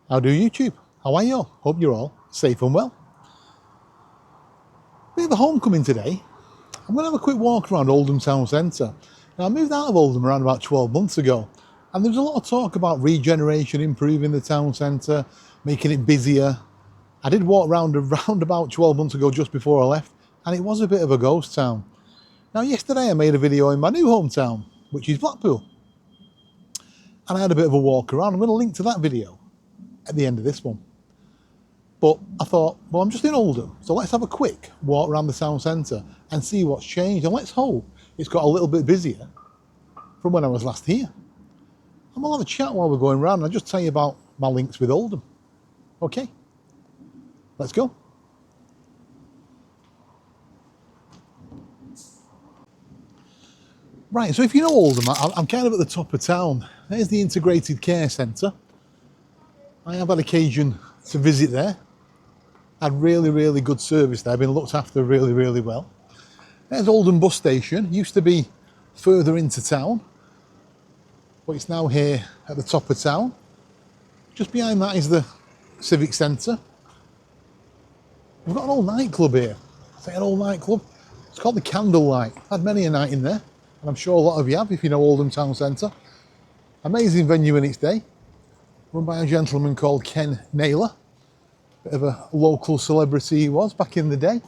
How do YouTube? How are you? Hope you're all safe and well. We have a homecoming today. I'm going to have a quick walk around Oldham Town Centre. Now, I moved out of Oldham around about 12 months ago, and there was a lot of talk about regeneration, improving the town centre, making it busier. I did walk around about 12 months ago just before I left, and it was a bit of a ghost town. Now, yesterday I made a video in my new hometown, which is Blackpool, and I had a bit of a walk around. I'm going to link to that video at the end of this one. But I thought, well, I'm just in Oldham, so let's have a quick walk around the town centre and see what's changed, and let's hope it's got a little bit busier from when I was last here. And we'll have a chat while we're going around, and I'll just tell you about my links with Oldham. Okay, let's go. Right, so if you know Oldham, I'm kind of at the top of town. There's the Integrated Care Centre. I have had occasion to visit there. Had really good service there, been looked after really well. There's Oldham bus station, used to be further into town, but it's now here at the top of town. Just behind that is the Civic Centre. We've got an old nightclub here. It's like an old nightclub. It's called the Candlelight. Had many a night in there, and I'm sure a lot of you have if you know Oldham Town Centre. Amazing venue in its day, run by a gentleman called Ken Naylor. Bit of a local celebrity he was back in the day.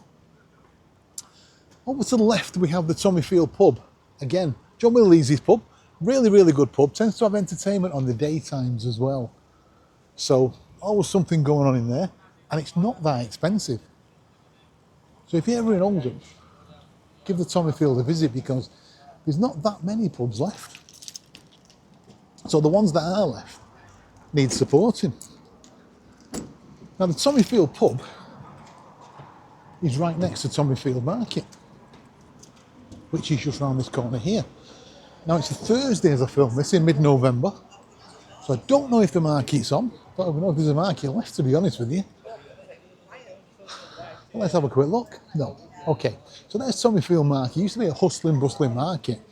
Over to the left we have the Tommyfield pub. Again, John Willie's pub. Really good pub. Tends to have entertainment on the daytimes as well. So always something going on in there, and it's not that expensive. So if you're ever in Oldham, give the Tommyfield a visit because there's not that many pubs left. So the ones that are left need supporting. Now the Tommyfield pub is right next to Tommyfield Market, which is just round this corner here. Now it's a Thursday as I film this in mid-November, so I don't know if the market's on. I don't even know if there's a market left, to be honest with you. Well, let's have a quick look. No. Okay, so there's Tommyfield Market. It used to be a hustling, bustling market.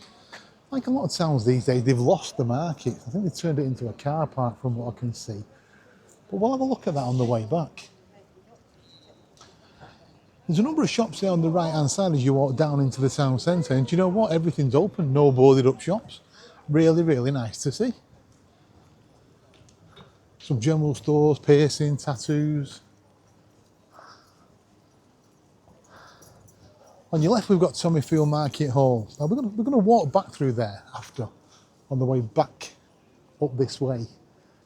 Like a lot of towns these days, they've lost the market. I think they've turned it into a car park from what I can see. But we'll have a look at that on the way back. There's a number of shops there on the right-hand side as you walk down into the town centre. And do you know what? Everything's open, no boarded up shops. Really nice to see. Some general stores, piercing, tattoos. On your left, we've got Tommyfield Market Hall. Now we're going to walk back through there after, on the way back up this way.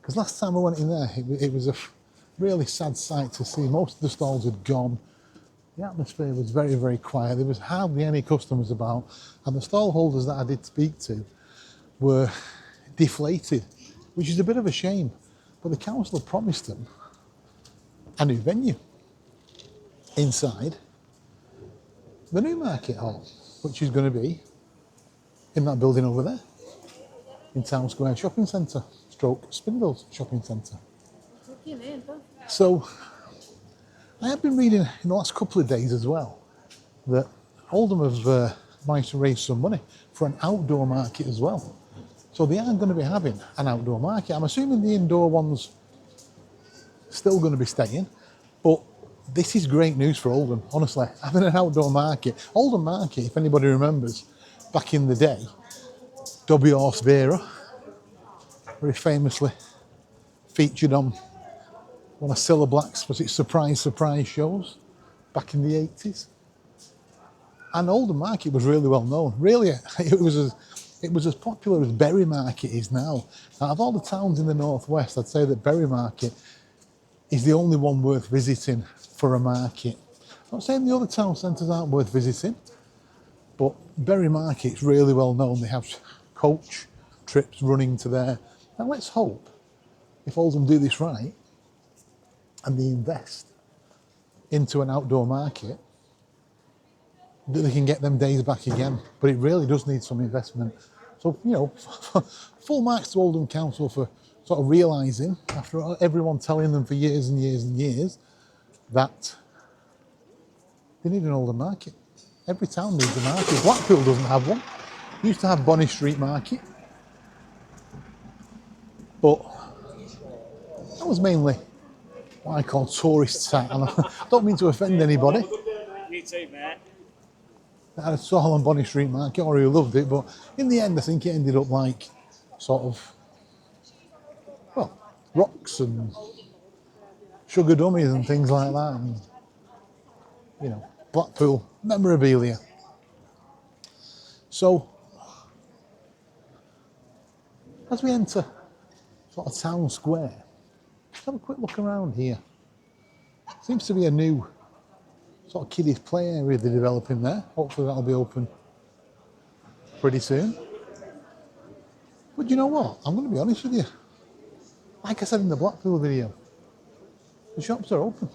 Because last time I went in there, it was a really sad sight to see. Most of the stalls had gone. The atmosphere was very quiet. There was hardly any customers about, and the stall holders that I did speak to were deflated, which is a bit of a shame. But the council had promised them a new venue inside the new market hall, which is going to be in that building over there, in Town Square Shopping Centre, stroke Spindles Shopping Centre. So, I have been reading in the last couple of days as well that Oldham have managed to raise some money for an outdoor market as well. So they are going to be having an outdoor market. I'm assuming the indoor one's still going to be staying, but this is great news for Oldham, honestly. Having an outdoor market. Oldham Market, if anybody remembers, back in the day, Dobby Horse Vera very famously featured on one of Cilla Black's, was it Surprise shows back in the 80s. And Oldham Market was really well known. Really, it was as popular as Bury Market is now. Out of all the towns in the northwest, I'd say that Bury Market is the only one worth visiting for a market. I'm not saying the other town centres aren't worth visiting, but Bury Market's really well known. They have coach trips running to there. Now let's hope, if Oldham do this right, and they invest into an outdoor market, that they can get them days back again. But it really does need some investment. So, you know, full marks to Oldham Council for sort of realising, after everyone telling them for years and years, that they need an Oldham market. Every town needs a market. Blackpool doesn't have one. Used to have Bonny Street Market, but That was mainly what I call tourist site, and I don't mean to offend anybody. You too, mate. I had a stall on Bonny Street Market, or who loved it, but in the end I think it ended up like sort of, well, rocks and sugar dummies and things like that, and you know, Blackpool memorabilia. So as we enter sort of town square, let's have a quick look around here. Seems to be a new sort of kiddies play area they're developing there. Hopefully that'll be open pretty soon. But you know what? I'm going to be honest with you. Like I said in the Blackpool video, the shops are open.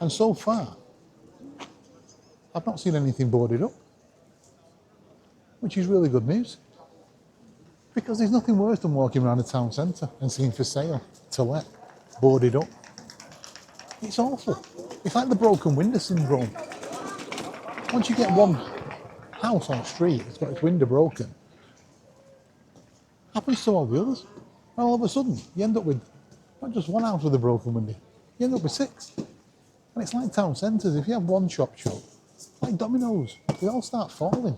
And so far, I've not seen anything boarded up, which is really good news. Because there's nothing worse than walking around the town centre and seeing for sale, to let, boarded up. It's awful. It's like the broken window syndrome. Once you get one house on the street that's got its window broken, happens to all the others. And all of a sudden, you end up with not just one house with a broken window, you end up with 6. And it's like town centres. If you have one shop shut, like dominoes, they all start falling.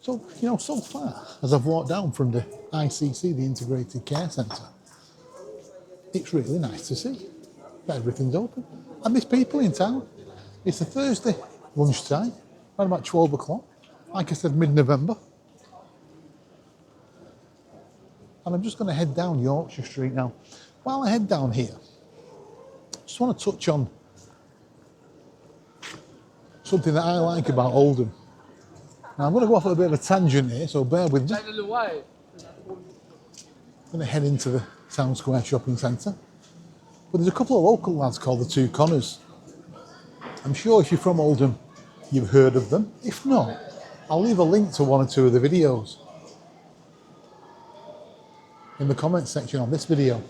So, you know, so far, as I've walked down from the ICC, the Integrated Care Centre, it's really nice to see that everything's open. And there's people in town. It's a Thursday lunchtime, around about 12 o'clock. Like I said, mid-November. And I'm just going to head down Yorkshire Street now. While I head down here, I just want to touch on something that I like about Oldham. Now I'm going to go off on a bit of a tangent here, so bear with me. I'm going to head into the Town Square Shopping Centre. But there's a couple of local lads called the Two Connors. I'm sure if you're from Oldham, you've heard of them. If not, I'll leave a link to one or two of the videos in the comments section on this video.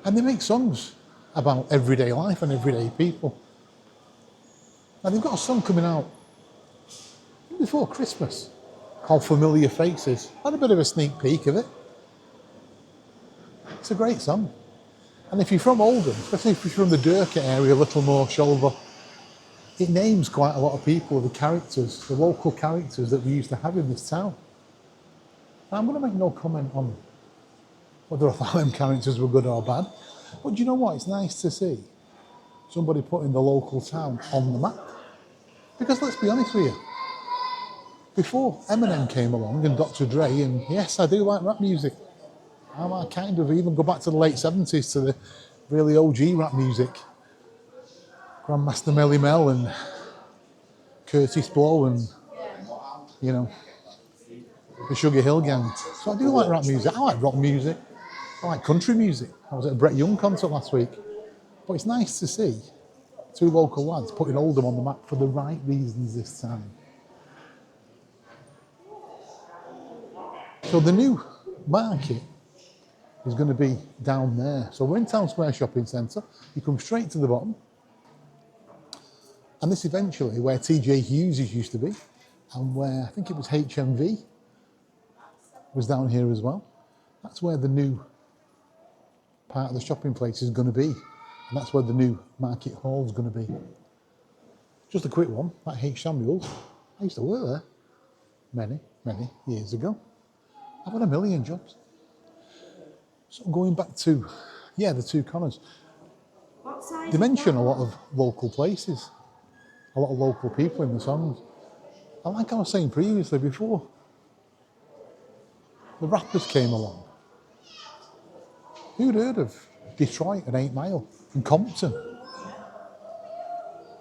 And they make songs about everyday life and everyday people. Now they've got a song coming out before Christmas called Familiar Faces. I had a bit of a sneak peek of it. It's a great song. And if you're from Oldham, especially if you're from the Durka area, Littlemore, Shoulder, it names quite a lot of people, the characters, the local characters that we used to have in this town. Now, I'm going to make no comment on whether I thought them characters were good or bad, but do you know what? It's nice to see somebody putting the local town on the map. Because let's be honest with you, before Eminem came along and Dr. Dre, and yes, I do like rap music. I kind of even go back to the late 70s to the really OG rap music. Grandmaster Melly Mel and Curtis Blow and, you know, the Sugar Hill Gang. So I do like rap music. I like rock music. I like country music. I was at a Brett Young concert last week. But it's nice to see two local lads putting Oldham on the map for the right reasons this time. So the new market is going to be down there. So we're in Town Square Shopping Centre. You come straight to the bottom. And this eventually where TJ Hughes used to be, and where I think it was HMV was down here as well. That's where the new part of the shopping place is going to be. And that's where the new market hall is going to be. Just a quick one, that H. Samuels. I used to work there many, many years ago. I've had a million jobs. So going back to, yeah, the Two Connors. They mention a lot of local places, a lot of local people in the songs. And like I was saying previously, before the rappers came along, who'd heard of Detroit and 8 Mile and Compton?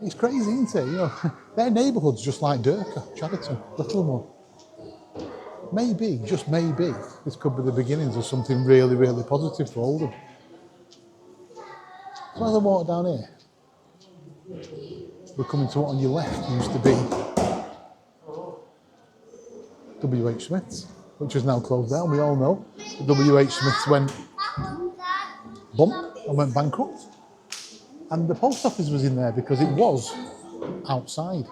It's crazy, isn't it? You know, their neighbourhood's just like Durka, Chadderton, Littlemore. Maybe, just maybe, this could be the beginnings of something really, really positive for Oldham. So as I walk down here, we're coming to what on your left used to be W.H. Smith's, which is now closed down. We all know that W.H. Smith's went bump and went bankrupt. And the post office was in there because it was outside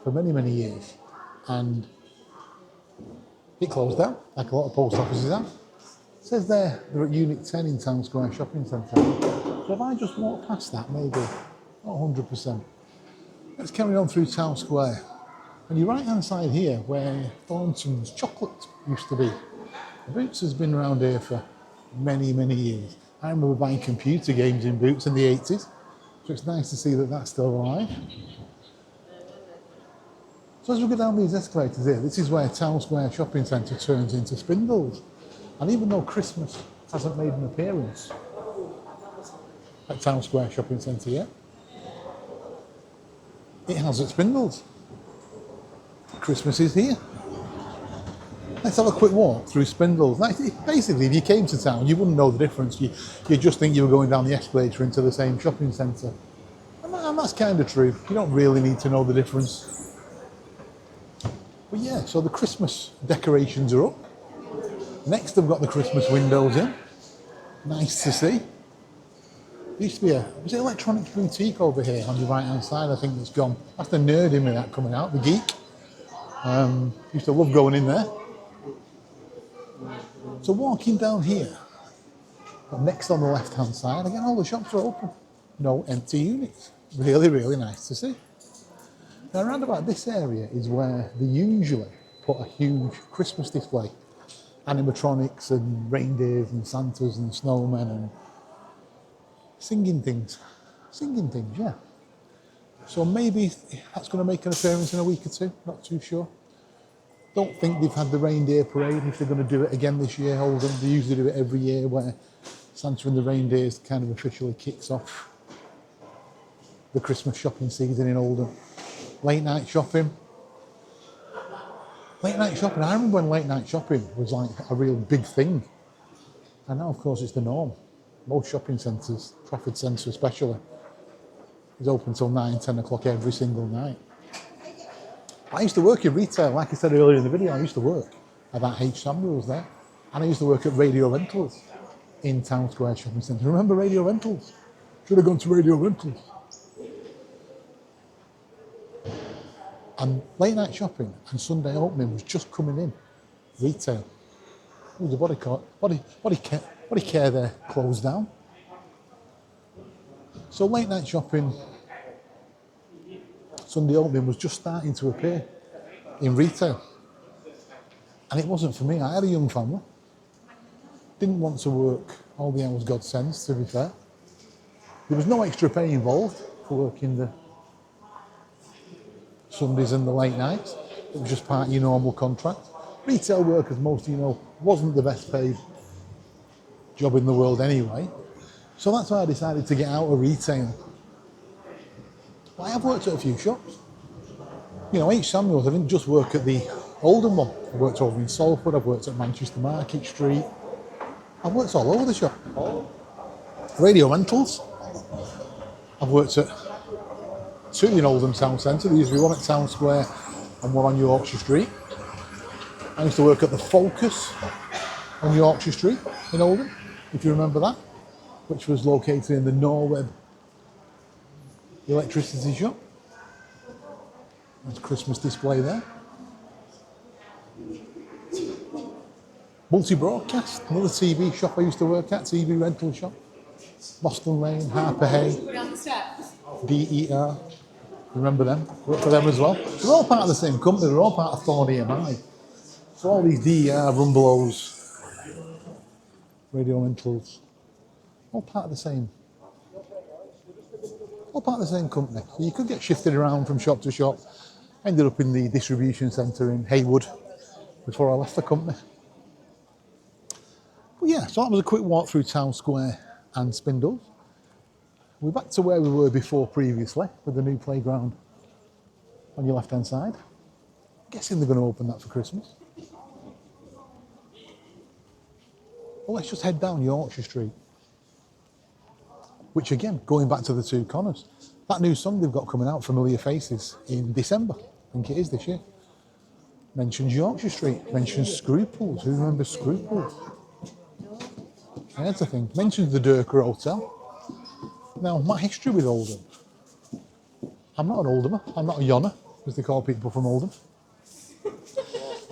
for many, many years. And It closed down, like a lot of post offices have. It says there, they're at Unit 10 in Town Square Shopping Centre. So if I just walk past that, maybe, not 100%. Let's carry on through Town Square. On your right hand side here, where Thornton's Chocolate used to be. Boots has been around here for many, many years. I remember buying computer games in Boots in the 80s, so it's nice to see that that's still alive. So as we go down these escalators here, this is where Town Square Shopping Centre turns into Spindles. And even though Christmas hasn't made an appearance at Town Square Shopping Centre yet, it has at Spindles. Christmas is here. Let's have a quick walk through Spindles. Basically, if you came to town, you wouldn't know the difference. You'd just think you were going down the escalator into the same shopping centre. And that's kind of true. You don't really need to know the difference. But yeah, so the Christmas decorations are up. Next, I've got the Christmas windows in. Nice to see. There used to be was it Electronic Boutique over here on your right hand side? I think it's gone. That's the nerd in me that coming out, the geek. Used to love going in there. So walking down here, but next on the left hand side, again all the shops are open. No empty units. Really, really nice to see. Now around about this area is where they usually put a huge Christmas display. Animatronics and reindeers and Santas and snowmen and singing things, yeah. So maybe that's going to make an appearance in a week or two, not too sure. Don't think they've had the reindeer parade, if they're going to do it again this year, Oldham. They usually do it every year where Santa and the reindeers kind of officially kicks off the Christmas shopping season in Oldham. Late night shopping. Late night shopping, I remember when late night shopping was like a real big thing. And now of course it's the norm. Most shopping centres, Trafford Centre especially, is open till 9, 10 o'clock every single night. I used to work in retail, like I said earlier in the video, I used to work at that H. Samuels there. And I used to work at Radio Rentals in Town Square Shopping Centre. Remember Radio Rentals? Should have gone to Radio Rentals. And late night shopping and Sunday opening was just coming in. Retail. Oh, the body care there closed down. So late night shopping, Sunday opening was just starting to appear in retail. And it wasn't for me. I had a young family. Didn't want to work all the hours God sends, to be fair. There was no extra pay involved for working the Sundays and the late nights. It was just part of your normal contract. Retail work, as most of you know, wasn't the best paid job in the world anyway. So that's why I decided to get out of retail. But I have worked at a few shops. You know, H. Samuels, I didn't just work at the Oldham one. I worked over in Salford, I've worked at Manchester Market Street. I've worked all over the shop. Radio Rentals. I've worked at two in Oldham Town Centre. There used to be one at Town Square and one on Yorkshire Street. I used to work at the Focus on Yorkshire Street in Oldham, if you remember that, which was located in the Norweb electricity shop. There's a Christmas display there. Multi-broadcast, another TV shop I used to work at, TV rental shop. Boston Lane, Harper Hay, DER. Remember them? Worked for them as well. They're all part of the same company. They're all part of Thorn EMI. So all these DER, Rumbelows, Radio Rentals, all part of the same. All part of the same company. So you could get shifted around from shop to shop. Ended up in the distribution centre in Haywood before I left the company. But yeah, so that was a quick walk through Town Square and Spindles. We're back to where we were before previously, with the new playground on your left-hand side. I'm guessing they're going to open that for Christmas. Well, let's just head down Yorkshire Street. Which again, going back to the two Connors, that new song they've got coming out, Familiar Faces, in December. I think it is this year. Mentions Yorkshire Street, mentions Scruples. Who remembers Scruples? That's the thing. Mentions the Durker Hotel. Now, my history with Oldham. I'm not an Oldhamer. I'm not a Yonner, as they call people from Oldham.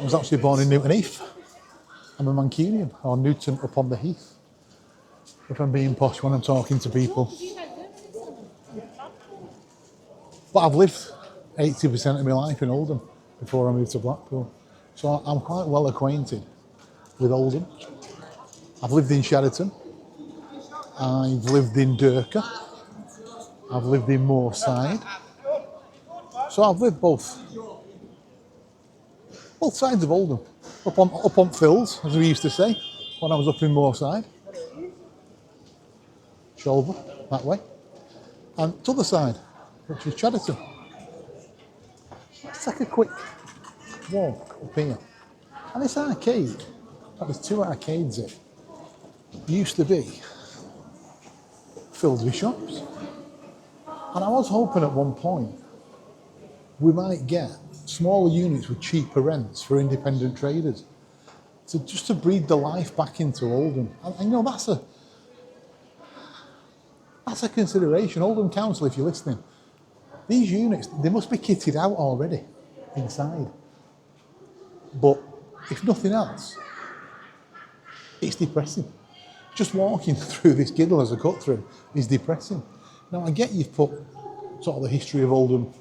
I was actually born in Newton Heath. I'm a Mancunian, or Newton upon the Heath, if I'm being posh when I'm talking to people. But I've lived 80% of my life in Oldham before I moved to Blackpool. So I'm quite well acquainted with Oldham. I've lived in Sheraton. I've lived in Durka. I've lived in Moorside. So I've lived both sides of Oldham. Up on Phil's, as we used to say, when I was up in Moorside. Shoulder, that way. And to the other side, which is Sheraton. Let's take a quick walk up here. And this arcade, there's two arcades here, used to be filled with shops. And I was hoping at one point we might get smaller units with cheaper rents for independent traders, just to breathe the life back into Oldham. And you know, that's a consideration. Oldham Council, if you're listening, these units, they must be kitted out already inside. But if nothing else, it's depressing. Just walking through this giddle as a cut through is depressing. Now I get you've put sort of the history of Oldham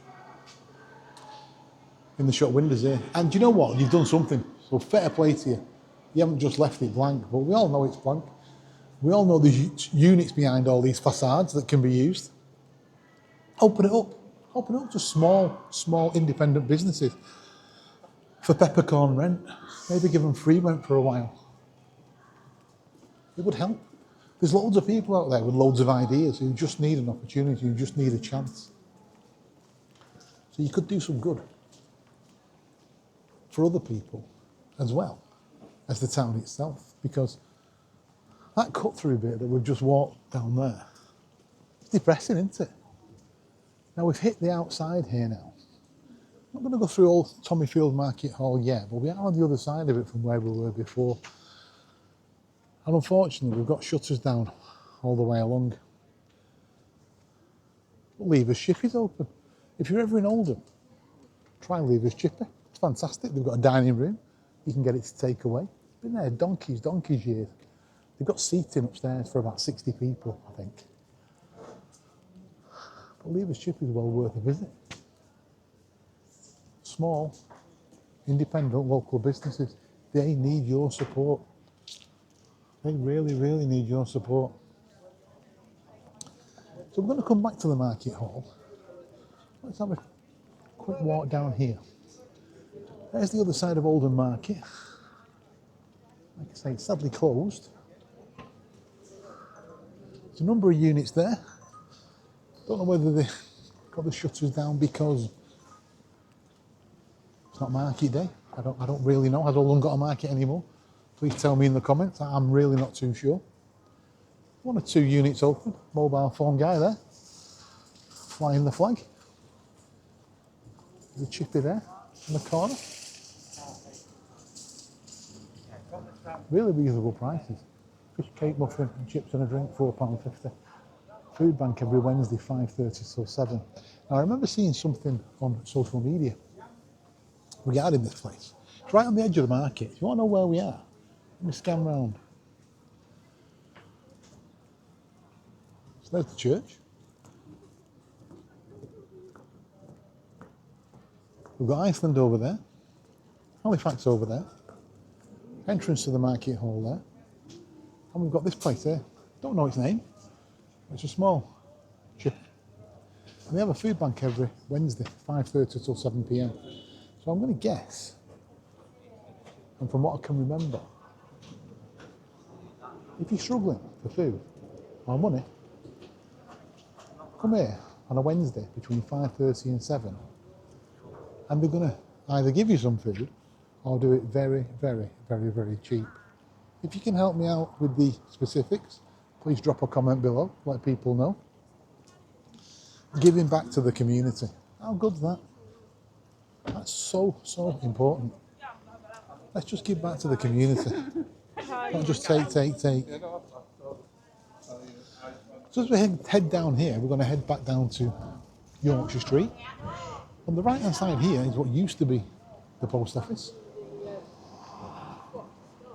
in the shop windows here. And do you know what? You've done something. So fair play to you. You haven't just left it blank, but we all know it's blank. We all know there's units behind all these facades that can be used. Open it up. Open it up to small independent businesses for peppercorn rent. Maybe give them free rent for a while. It would help. There's loads of people out there with loads of ideas who just need an opportunity, who just need a chance. So you could do some good for other people as well as the town itself, because that cut-through bit that we've just walked down there, it's depressing, isn't it? Now we've hit the outside here now. I'm not going to go through Old Tommyfield Market Hall yet, but we are on the other side of it from where we were before. And unfortunately, we've got shutters down all the way along. But Lever's Chip is open. If you're ever in Oldham, try Lever's Chippy. It's fantastic. They've got a dining room. You can get it to take away. Been there donkey's years. They've got seating upstairs for about 60 people, I think. But Lever's Chip is well worth a visit. Small, independent local businesses, they need your support. They really, really need your support. So we're going to come back to the market hall. Let's have a quick walk down here. There's the other side of Oldham Market. Like I say, it's sadly closed. There's a number of units there. Don't know whether they got the shutters down because it's not market day. I don't really know. Has Oldham got a market anymore? Please tell me in the comments. I'm really not too sure. One or two units open. Mobile phone guy there, flying the flag. The chippy there in the corner. Really reasonable prices. Fish cake muffin and chips and a drink, £4.50. Food bank every Wednesday, 5:30 till 7. Now I remember seeing something on social media regarding this place. It's right on the edge of the market. If you want to know where we are, let me scan round. So there's the church. We've got Iceland over there, Halifax over there, entrance to the market hall there, and we've got this place here. Don't know its name. It's a small chip. And they have a food bank every Wednesday, 5:30 till 7 p.m. So I'm going to guess, and from what I can remember, if you're struggling for food or money, come here on a Wednesday between 5:30 and 7, and they're going to either give you some food or do it very, very, very, very cheap. If you can help me out with the specifics, please drop a comment below, let people know. Giving back to the community. How good's that? That's so, so important. Let's just give back to the community. Not just take. So as we head down here, we're going to head back down to Yorkshire Street. On the right hand side here is what used to be the post office.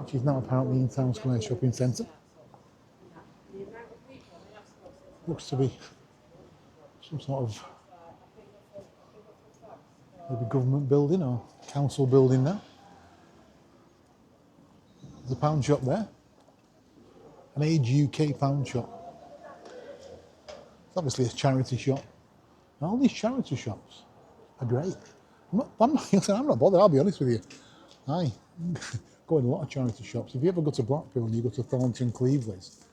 which is now apparently in Town Square Shopping Centre. Looks to be some sort of maybe government building or council building now. There's a pound shop there. An Age UK pound shop. It's obviously a charity shop. And all these charity shops are great. I'm not bothered, I'll be honest with you. I go in a lot of charity shops. If you ever go to Blackpool and you go to Thornton Cleveland's,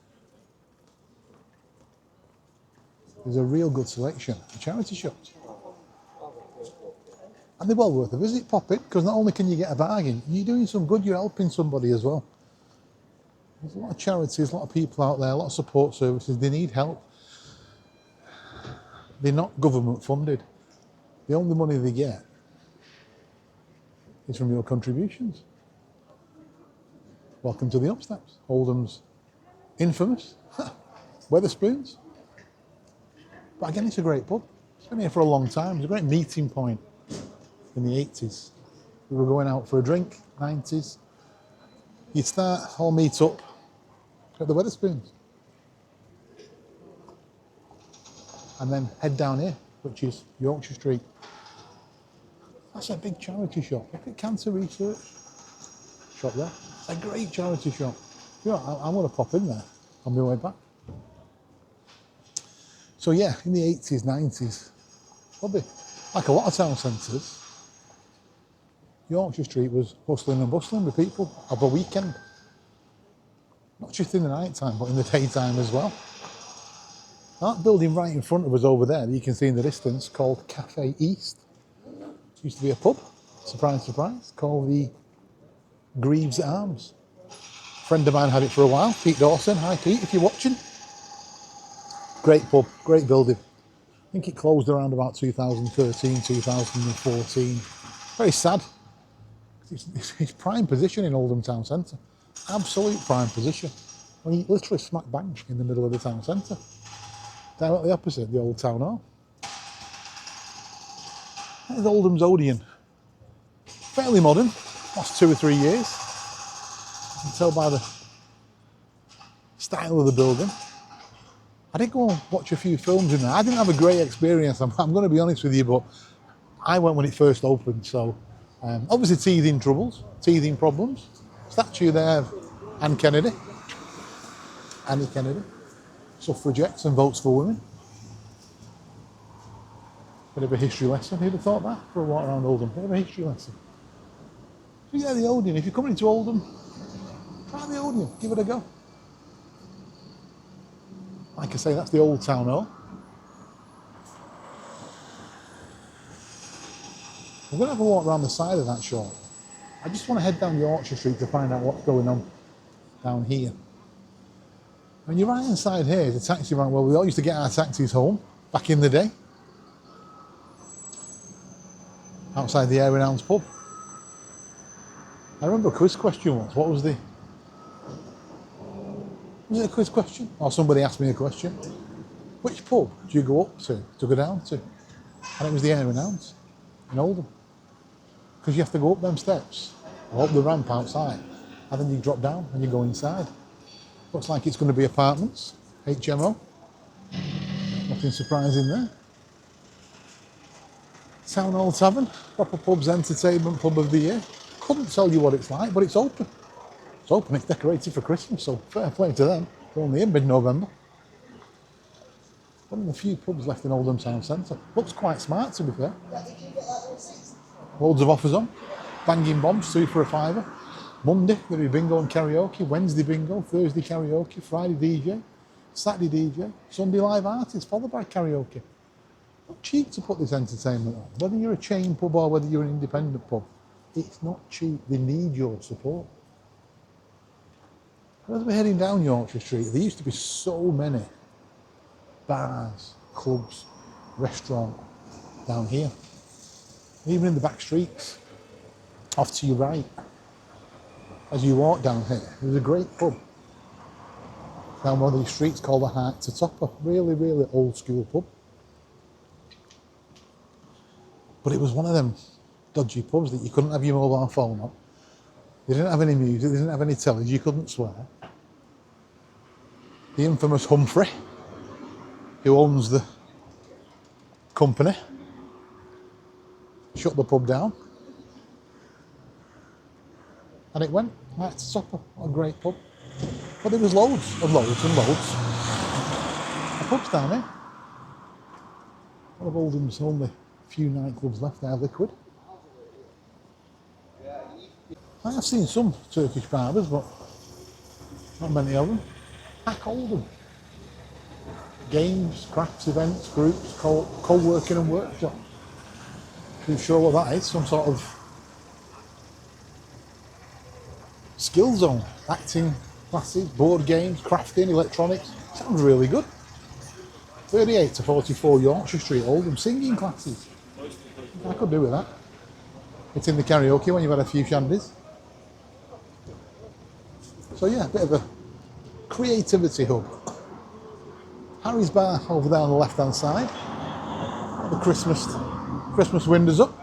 there's a real good selection of charity shops. And they're well worth a visit. Pop it, because not only can you get a bargain, you're doing some good, you're helping somebody as well. There's a lot of charities, a lot of people out there, a lot of support services, they need help. They're not government funded. The only money they get is from your contributions. Welcome to the Upsteps, Oldham's infamous Wetherspoons. But again, it's a great pub. It's been here for a long time. It's a great meeting point in the 80s. We were going out for a drink, 90s. You'd start, all meet up at the Wetherspoons. And then head down here, which is Yorkshire Street. That's a big charity shop. Look at Cancer Research shop there. It's a great charity shop. You know, I'm going to pop in there on my way back. So yeah, in the 80s, 90s, probably like a lot of town centres, Yorkshire Street was hustling and bustling with people of a weekend. Not just in the night time, but in the daytime as well. That building right in front of us over there that you can see in the distance, called Cafe East. It used to be a pub, surprise, surprise, called the Greaves Arms. A friend of mine had it for a while, Pete Dawson. Hi Pete, if you're watching. Great pub, great building. I think it closed around about 2013, 2014. Very sad. It's prime position in Oldham Town Centre. Absolute prime position. I mean, literally smack bang in the middle of the town centre. Directly opposite the old town hall. There's Oldham's Odeon. Fairly modern, last 2 or 3 years. You can tell by the style of the building. I did go and watch a few films in there. I didn't have a great experience, I'm going to be honest with you, but I went when it first opened, so obviously teething problems. Statue there of Annie Kennedy, suffragettes and votes for women. Bit of a history lesson, who'd have thought that for a walk around Oldham? Bit of a history lesson. So yeah, the Odeon, if you're coming into Oldham, try the Odeon, give it a go. Like I say, that's the old town hall. We're going to have a walk around the side of that shop. I just want to head down Yorkshire Street to find out what's going on down here. And you're right inside here is a taxi rank. Well, we all used to get our taxis home back in the day. Outside the Airy Hounds pub. I remember a quiz question once. What was the... Was it a quiz question? Or somebody asked me a question. Which pub do you go up to go down to? And it was the Airy Hounds in Oldham. Because you have to go up them steps, or up the ramp outside, and then you drop down and you go inside. Looks like it's going to be apartments, HMO. Nothing surprising there. Town Hall Tavern, proper pub's entertainment pub of the year. Couldn't tell you what it's like, but it's open. It's open, it's decorated for Christmas, so fair play to them. They're only in mid-November. One of the few pubs left in Oldham Town Centre. Looks quite smart, to be fair. Loads of offers on. Banging bombs, 2 for a £5. Monday, there'll be bingo and karaoke. Wednesday bingo, Thursday karaoke, Friday DJ, Saturday DJ, Sunday live artists, followed by karaoke. Not cheap to put this entertainment on. Whether you're a chain pub or whether you're an independent pub, it's not cheap. They need your support. As we're heading down Yorkshire Street, there used to be so many bars, clubs, restaurants down here. Even in the back streets, off to your right, as you walk down here, there's a great pub down one of these streets called the Heart to Topper. Really, really old school pub. But it was one of them dodgy pubs that you couldn't have your mobile phone on. They didn't have any music, they didn't have any telly, you couldn't swear. The infamous Humphrey, who owns the company, shut the pub down. And it went right to supper, a great pub. But there was loads and loads and loads of pubs down here. One of Oldham's only few nightclubs left, they are liquid. I have seen some Turkish barbers, but not many of them. Hack Oldham. Games, crafts, events, groups, co-working and workshop. Not sure what that is, some sort of skill zone. Acting classes, board games, crafting, electronics. Sounds really good. 38 to 44 Yorkshire Street, Oldham. Singing classes. I could do with that. It's in the karaoke when you've had a few shandies. So yeah, a bit of a creativity hub. Harry's Bar over there on the left hand side. The Christmas windows up.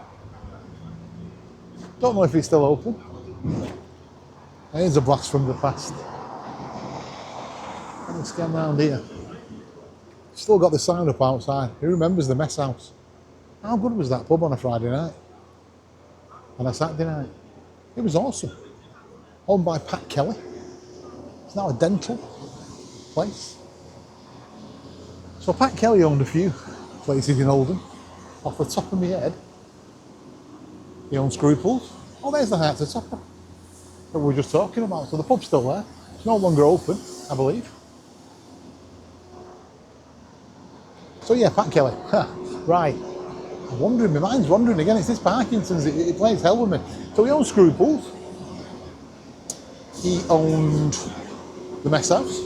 Don't know if it's still open. Here's a blast from the past. Let me scan round here. Still got the sign up outside. Who remembers the mess house? How good was that pub on a Friday night? On a Saturday night? It was awesome. Owned by Pat Kelly. It's now a dental place. So Pat Kelly owned a few places in Oldham. Off the top of my head, he owned Scruples. Oh, there's the Hearts of Topper that we were just talking about. So the pub's still there. It's no longer open, I believe. So yeah, Pat Kelly. Right. I'm wondering, my mind's wandering again. It's this Parkinson's. It plays hell with me. So he owned Scruples. He owned the Mess House.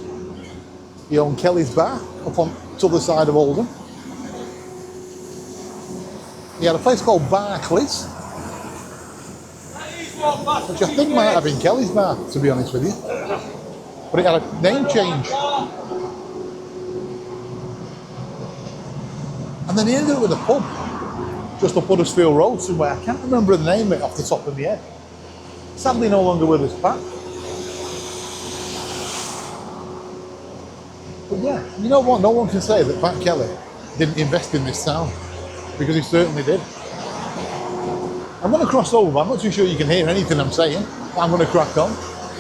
He owned Kelly's Bar up on the other side of Oldham. He had a place called Barclays, which I think might have been Kelly's Bar, to be honest with you. But it had a name change. And then he ended up with a pub just up Huddersfield Road somewhere. I can't remember the name of it off the top of my head. Sadly no longer with us, Pat. But yeah, you know what? No one can say that Pat Kelly didn't invest in this town, because he certainly did. I'm going to cross over. I'm not too sure you can hear anything I'm saying. I'm going to crack on.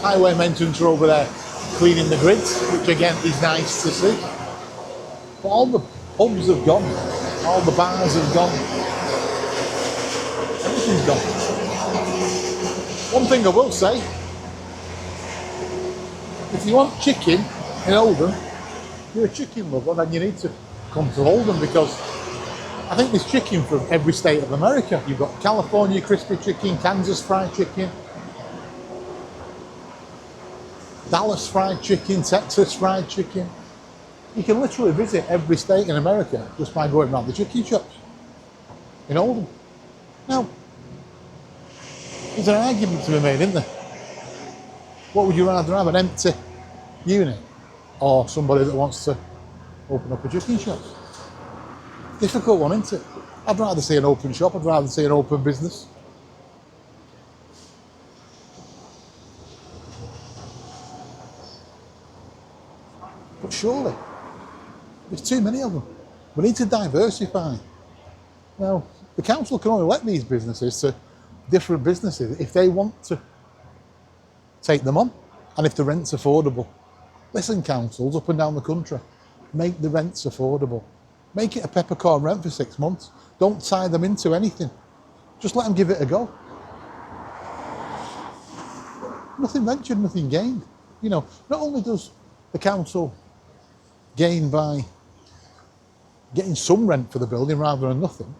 Highway maintenance are over there cleaning the grids, which again is nice to see. But all the pubs have gone. All the bars have gone. Everything's gone. One thing I will say, if you want chicken in Oldham, you're a chicken lover, then you need to come to Oldham, because I think there's chicken from every state of America. You've got California crispy chicken, Kansas fried chicken, Dallas fried chicken, Texas fried chicken. You can literally visit every state in America just by going around the chicken shops in Oldham. Now, there's an argument to be made, isn't there? What would you rather have, an empty unit or somebody that wants to open up a chicken shop? Difficult one, isn't it? I'd rather see an open shop, I'd rather see an open business. But surely, there's too many of them. We need to diversify. Now, the council can only let these businesses to different businesses if they want to take them on and if the rent's affordable. Listen, councils up and down the country, make the rents affordable. Make it a peppercorn rent for 6 months. Don't tie them into anything. Just let them give it a go. Nothing ventured, nothing gained. You know, not only does the council gain by getting some rent for the building rather than nothing,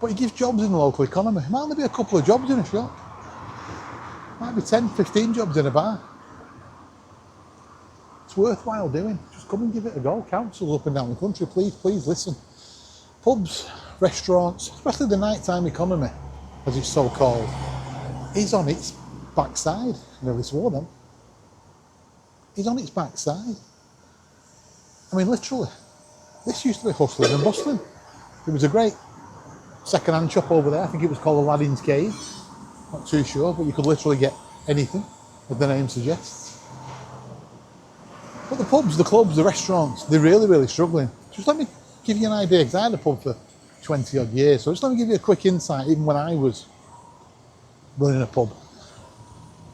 but it gives jobs in the local economy. Might only be a couple of jobs in a shop. Might be 10, 15 jobs in a bar. It's worthwhile doing. Just come and give it a go. Councils up and down the country, please listen. Pubs, restaurants, especially the nighttime economy, as it's so called, is on its backside. I nearly swore then. It's on its backside. I mean, literally, this used to be hustling and bustling. There was a great second-hand shop over there. I think it was called Aladdin's Cave. Not too sure, but you could literally get anything, as the name suggests. But the pubs, the clubs, the restaurants, they're really, really struggling. Just let me give you an idea, because I had a pub for 20 odd years, so just let me give you a quick insight, even when I was running a pub.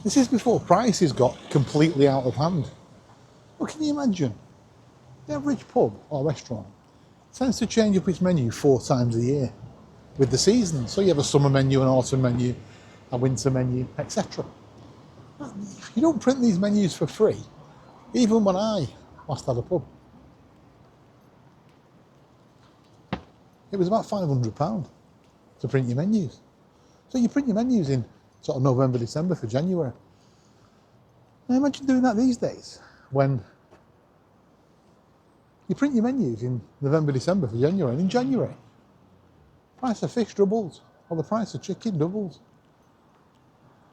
This is before prices got completely out of hand. Well, can you imagine? The average pub or restaurant tends to change up its menu 4 times a year with the seasons. So you have a summer menu, an autumn menu, a winter menu, etc. You don't print these menus for free, even when I last had a pub. It was about £500 to print your menus. So you print your menus in sort of November, December for January. Now imagine doing that these days, when you print your menus in November, December for January, and in January, price of fish doubles, or the price of chicken doubles.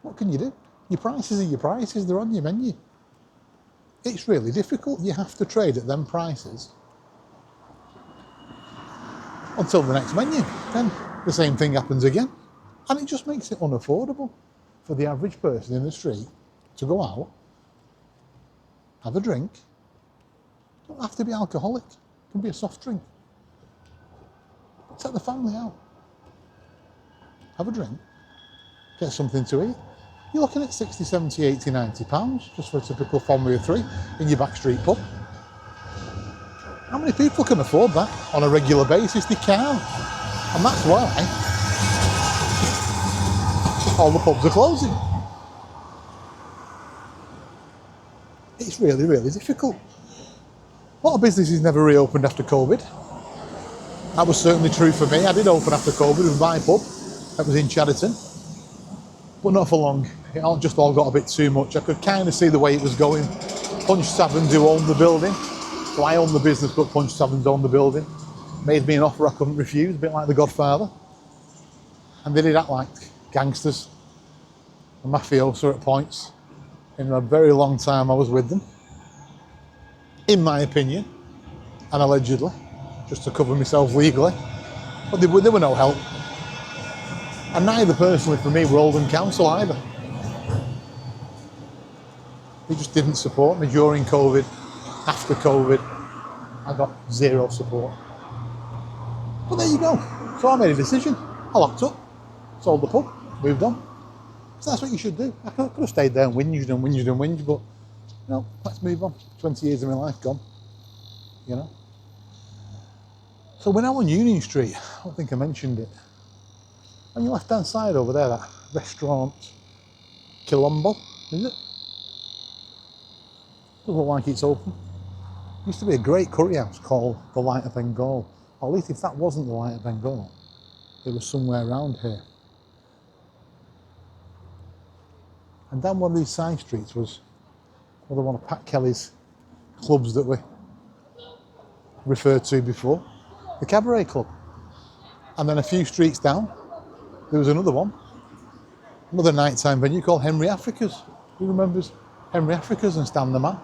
What can you do? Your prices are your prices, they're on your menu. It's really difficult. You have to trade at them prices until the next menu. Then the same thing happens again. And it just makes it unaffordable for the average person in the street to go out, have a drink. It don't have to be alcoholic, it can be a soft drink. Take the family out, have a drink, get something to eat. You're looking at 60, 70, 80, 90 pounds just for a typical family of 3 in your backstreet pub. How many people can afford that on a regular basis? They can't. And that's why all the pubs are closing. It's really, really difficult. A lot of businesses never reopened after COVID. That was certainly true for me. I did open after COVID with my pub that was in Chadderton, but not for long. It all got a bit too much. I could kind of see the way it was going. Punch Taverns, who owned the building, so I owned the business, but Punch Taverns owned the building, made me an offer I couldn't refuse, a bit like The Godfather. And they did act like gangsters and mafioso at points. In a very long time I was with them, in my opinion, and allegedly, just to cover myself legally, but they were no help. And neither personally for me were Oldham Council either. They just didn't support me during COVID, after COVID. I got zero support. But there you go. So I made a decision. I locked up, sold the pub, moved on. So that's what you should do. I could have stayed there and whinged, but let's move on. 20 years of my life gone, So we're now on Union Street. I don't think I mentioned it. On your left-hand side over there, that restaurant, Quilombo, is it? Doesn't look like it's open. Used to be a great curry house called the Light of Bengal. Or at least if that wasn't the Light of Bengal, it was somewhere around here. And down one of these side streets was another one of Pat Kelly's clubs that we referred to before, the Cabaret Club. And then a few streets down, there was another one, another nighttime venue called Henry Africa's. Who remembers Henry Africa's and Stan the Man?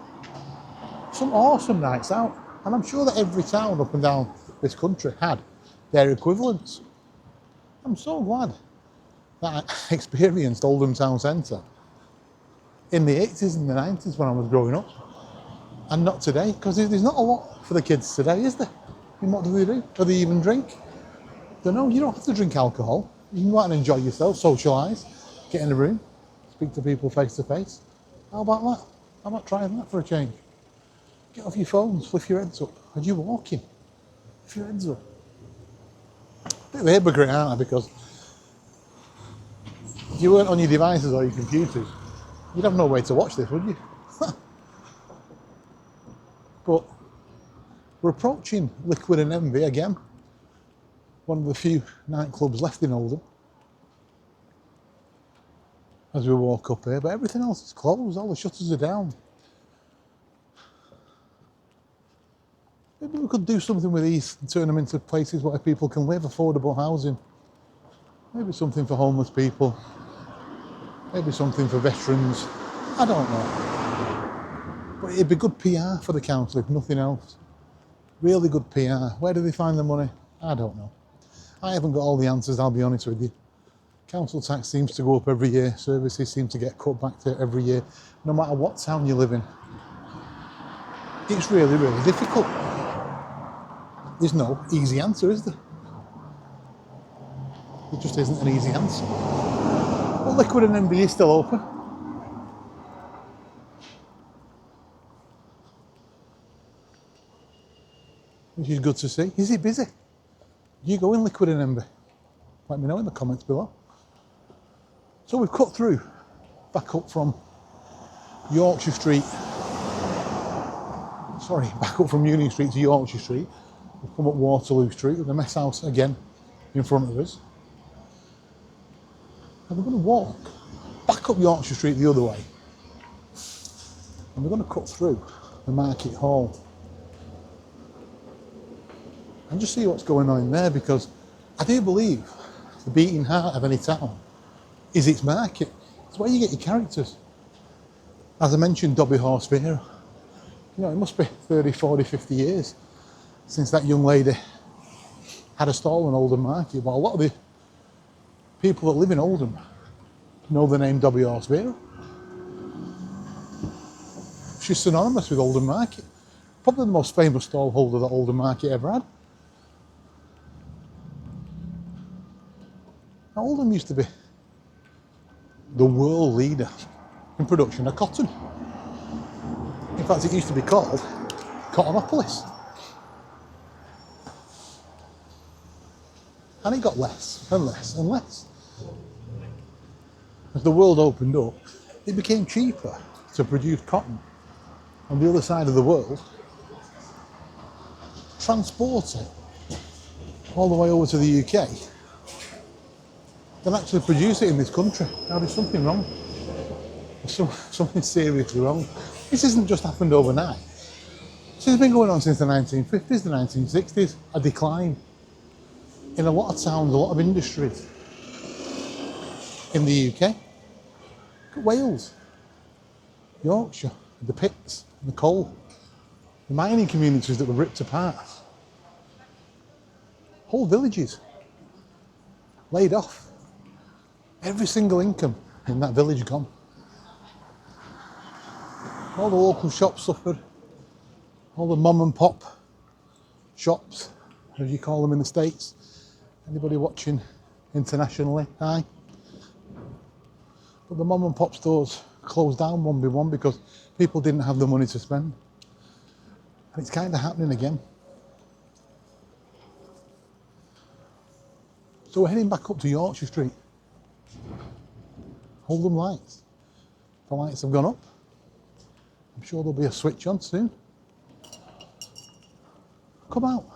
Some awesome nights out. And I'm sure that every town up and down this country had their equivalents. I'm so glad that I experienced Oldham Town Centre in the 80s and the 90s when I was growing up, and not today, because there's not a lot for the kids today, is there? And what do? Do they even drink? Don't know. You don't have to drink alcohol. You can go out and enjoy yourself, socialise, get in a room, speak to people face to face. How about that? How about trying that for a change? Get off your phones, lift your heads up. As you're walking, lift your heads up. A bit of a hypocrite, aren't I? Because if you weren't on your devices or your computers, you'd have no way to watch this, would you? But we're approaching Liquid and Envy again. One of the few nightclubs left in Oldham. As we walk up here, but everything else is closed, all the shutters are down. Maybe we could do something with these and turn them into places where people can live, affordable housing. Maybe something for homeless people. Maybe something for veterans. I don't know. But it'd be good PR for the council, if nothing else. Really good PR. Where do they find the money? I don't know. I haven't got all the answers, I'll be honest with you. Council tax seems to go up every year. Services seem to get cut back to every year, no matter what town you live in. It's really, really difficult. There's no easy answer, is there? It just isn't an easy answer. But Liquid and MB is still open. Which is good to see. Is it busy? Do you go in Liquid and MB? Let me know in the comments below. So we've cut through, back up from Yorkshire Street. Sorry, back up from Union Street to Yorkshire Street. We've come up Waterloo Street with the mess house again in front of us. And we're going to walk back up Yorkshire Street the other way. And we're going to cut through the Market Hall. And just see what's going on in there, because I do believe the beating heart of any town is its market. It's where you get your characters. As I mentioned, Dobby Horse Vera. You know, it must be 30, 40, 50 years since that young lady had a stall in Oldham Market. But a lot of the people that live in Oldham know the name Dobby Horse Vera. She's synonymous with Oldham Market. Probably the most famous stall holder that Oldham Market ever had. Now, Oldham used to be the world leader in production of cotton. In fact, it used to be called Cottonopolis. And it got less and less and less. As the world opened up, it became cheaper to produce cotton on the other side of the world, transport it all the way over to the UK, than actually produce it in this country. Now there's something wrong. There's something seriously wrong. This hasn't just happened overnight. This has been going on since the 1950s, the 1960s, a decline in a lot of towns, a lot of industries in the UK. Look at Wales, Yorkshire, the pits, the coal, the mining communities that were ripped apart. Whole villages laid off. Every single income in that village gone. All the local shops suffered. All the mom and pop shops, as you call them in the States. Anybody watching internationally? Hi. But the mom and pop stores closed down one by one because people didn't have the money to spend. And it's kind of happening again. So we're heading back up to Yorkshire Street. Oldham lights. The lights have gone up. I'm sure there'll be a switch on soon. Come out.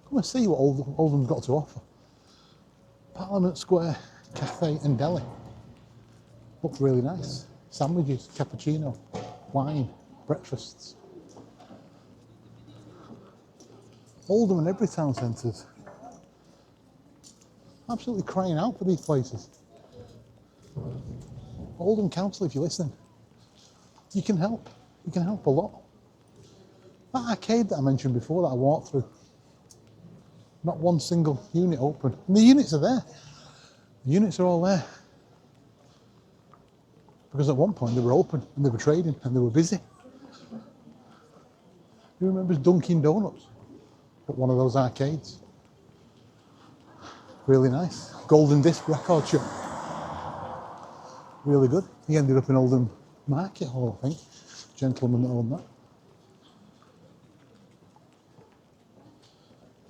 Come and see what Oldham's got to offer. Parliament Square Cafe and Deli. Looks really nice. Sandwiches, cappuccino, wine, breakfasts. Oldham and every town centres. Absolutely crying out for these places. Oldham Council, if you're listening, you can help. You can help a lot. That arcade that I mentioned before that I walked through, not one single unit open. And the units are there. The units are all there. Because at one point they were open and they were trading and they were busy. Who remembers Dunkin' Donuts at one of those arcades? Really nice. Golden Disc record shop. Really good. He ended up in Oldham Market Hall, I think. Gentleman that owned that.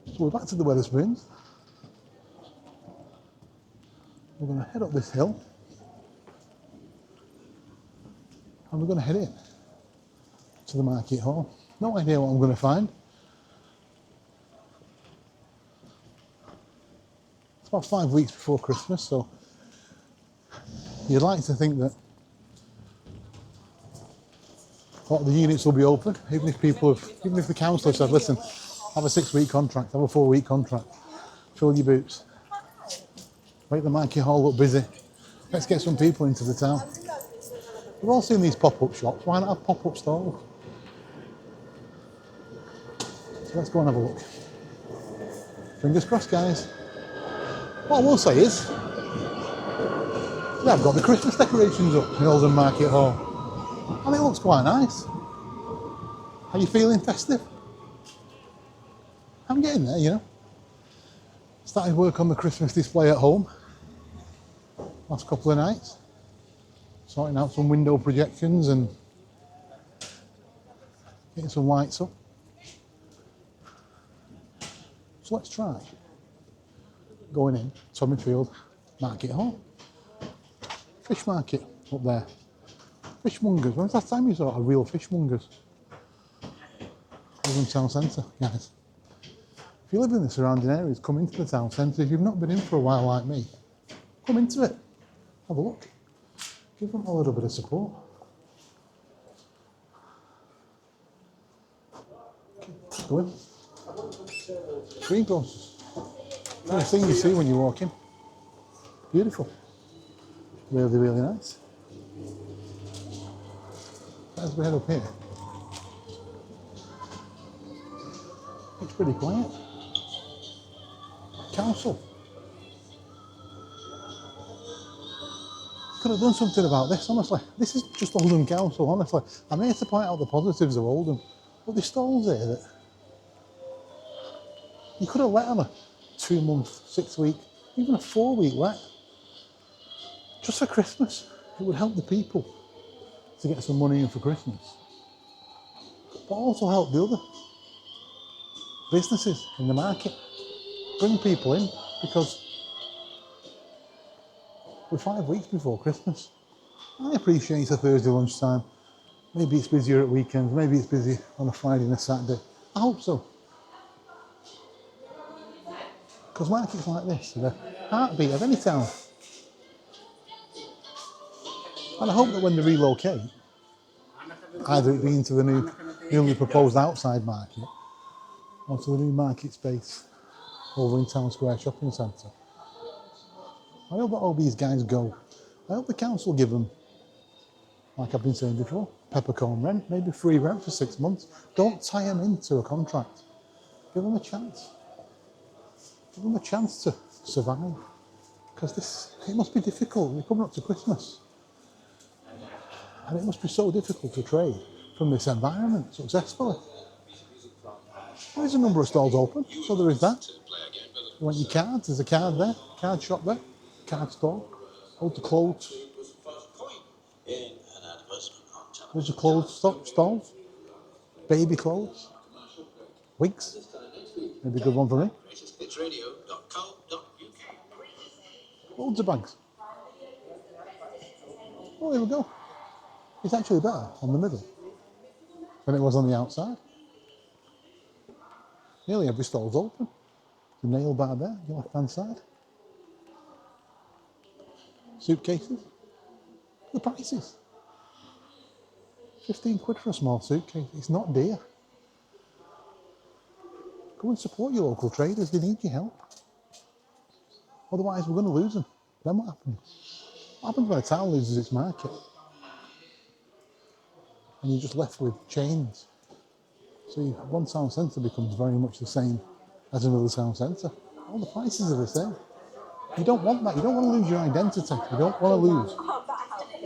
So we're back to the Wetherspoons. We're going to head up this hill. And we're going to head in to the Market Hall. No idea what I'm going to find. It's about 5 weeks before Christmas, so you'd like to think that a lot of the units will be open, even if the council have said, listen, have a 6-week contract, have a 4-week contract, fill your boots, make the Market Hall look busy, let's get some people into the town. We've all seen these pop-up shops, why not have pop-up stalls? So let's go and have a look. Fingers crossed, guys. What I will say is, They've got the Christmas decorations up in Oldham Market Hall. And it looks quite nice. Are you feeling festive? I'm getting there, you know. Started work on the Christmas display at home last couple of nights. Sorting out some window projections and getting some lights up. So let's try going in Tommyfield Market Hall. Fish market up there. Fishmongers. When's the last time you saw a real fishmongers? Oldham Town Centre, guys. If you live in the surrounding areas, come into the town centre. If you've not been in for a while like me, come into it. Have a look. Give them a little bit of support. Go in. Greengrocers. First thing you see when you walk in. Beautiful. Really, really nice. As we head up here, it's pretty quiet. Council. Could have done something about this, honestly. This is just Oldham Council, honestly. I'm here to point out the positives of Oldham. But there's stalls here that you could have let on a 2-month, 6-week, even a 4-week let. Just for Christmas. It would help the people to get some money in for Christmas. But also help the other businesses in the market. Bring people in, because we're 5 weeks before Christmas. I appreciate it's a Thursday lunchtime. Maybe it's busier at weekends, maybe it's busy on a Friday and a Saturday. I hope so. Because markets like this are the heartbeat of any town. And I hope that when they relocate, either it be into the newly proposed outside market or to the new market space over in Town Square Shopping Centre, I hope that all these guys go. I hope the council give them, like I've been saying before, peppercorn rent, maybe free rent for 6 months. Don't tie them into a contract. Give them a chance. Give them a chance to survive. Because it must be difficult. We're coming up to Christmas. And it must be so difficult to trade from this environment successfully. There is a number of stalls open, so there is that. You want your cards, there's a card there, card shop there, card store, all the clothes. There's a clothes stalls, baby clothes, wigs, maybe a good one for me. Loads of bags. Oh, here we go. It's actually better on the middle than it was on the outside. Nearly every stall's open. The nail bar there, the left hand side. Suitcases. The prices. 15 quid for a small suitcase. It's not dear. Go and support your local traders. They need your help. Otherwise, we're going to lose them. Then what happens? What happens when a town loses its market? And you're just left with chains. So one town centre becomes very much the same as another town centre. All the prices are the same. You don't want that. You don't want to lose your identity. You don't want to lose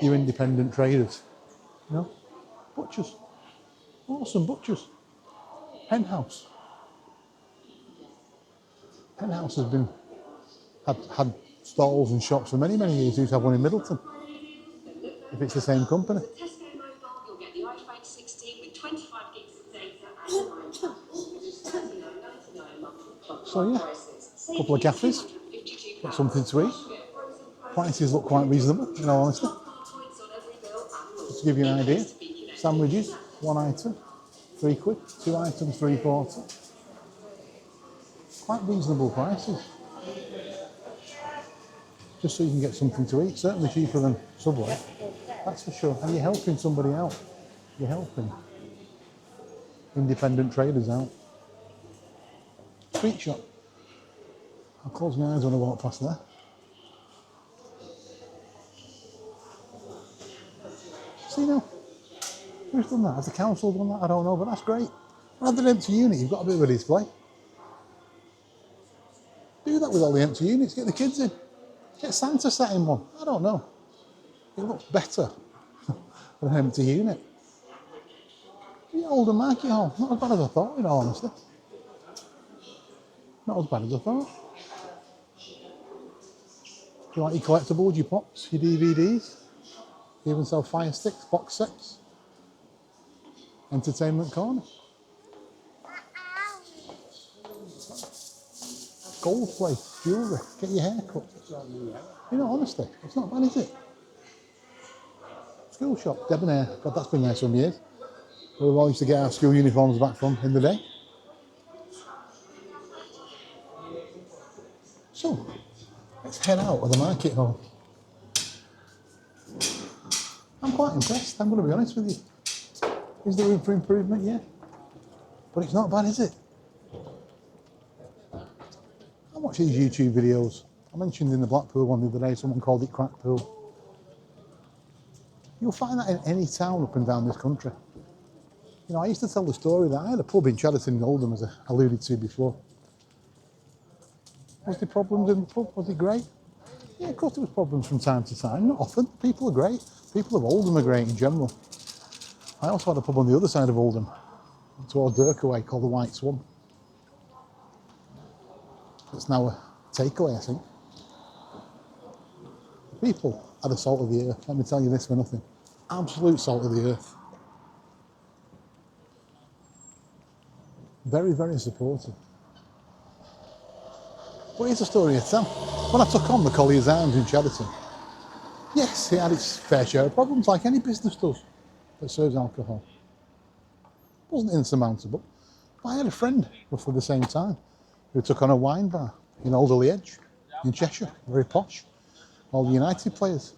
your independent traders. You know? Butchers. Awesome butchers. Henhouse. Henhouse has had stalls and shops for many, many years. We used to have one in Middleton. If it's the same company. So yeah, a couple of cafes, got something to eat. Prices look quite reasonable, in all honesty. Just to give you an idea, sandwiches, 1 item, 3 quid, 2 items, 3.40. Quite reasonable prices. Just so you can get something to eat, certainly cheaper than Subway, that's for sure. And you're helping somebody out. You're helping independent traders out. Street shop. I'll close my eyes when I walk past there. See now, who's done that? Has the council done that? I don't know, but that's great. Rather than empty unit, you've got a bit of a display. Do that with all the empty units, get the kids in. Get Santa sat in one. I don't know. It looks better than an empty unit. The Oldham Market Hall, not as bad as I thought, in all honesty. Not as bad as I thought. You like your collectibles, your pops, your DVDs? You even sell fire sticks, box sets. Entertainment corner. Gold plate, jewellery, get your hair cut. You know, honestly, it's not bad, is it? School shop, debonair. God, that's been there some years. Where we all used to get our school uniforms back from in the day. So, let's head out of the market hall. I'm quite impressed, I'm going to be honest with you. Is there room for improvement? Yeah. But it's not bad, is it? I watch these YouTube videos. I mentioned in the Blackpool one the other day, someone called it crack pool. You'll find that in any town up and down this country. You know, I used to tell the story that I had a pub in Chadderton in Oldham, as I alluded to before. Was there problems in the pub? Was it great? Yeah, of course there was problems from time to time. Not often. People are great. People of Oldham are great in general. I also had a pub on the other side of Oldham, towards Dirkaway, called the White Swan. It's now a takeaway, I think. People are the salt of the earth. Let me tell you this for nothing. Absolute salt of the earth. Very, very supportive. But here's a story to tell. When I took on the Collier's Arms in Chadderton, yes, it had its fair share of problems, like any business does that serves alcohol. It wasn't insurmountable. But I had a friend, roughly the same time, who took on a wine bar in Alderley Edge, in Cheshire, very posh. All the United players,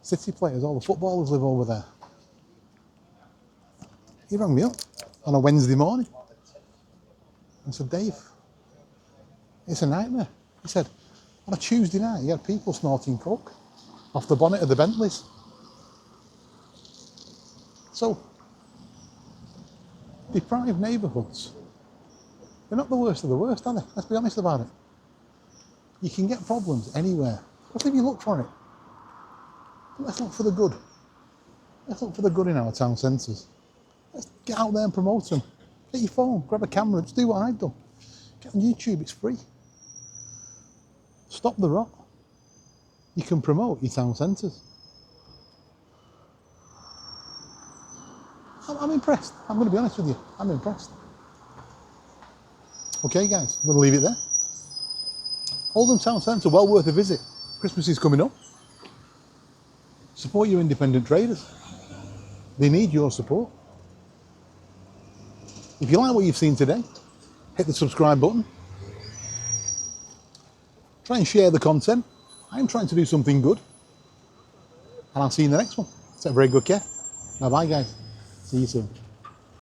City players, all the footballers live over there. He rang me up on a Wednesday morning and said, Dave, it's a nightmare. He said, on a Tuesday night, he had people snorting coke off the bonnet of the Bentleys. So, deprived neighbourhoods, they're not the worst of the worst, are they? Let's be honest about it. You can get problems anywhere. What if you look for it? Let's look for the good. Let's look for the good in our town centres. Let's get out there and promote them. Get your phone, grab a camera, just do what I've done. Get on YouTube, it's free. Stop the rot. You can promote your town centres. I'm impressed. I'm going to be honest with you. I'm impressed. Okay, guys, I'm going to leave it there. Oldham Town Centre, well worth a visit. Christmas is coming up. Support your independent traders. They need your support. If you like what you've seen today, hit the subscribe button. Try and share the content. I'm trying to do something good. And I'll see you in the next one. Take very good care. Bye-bye, guys. See you soon.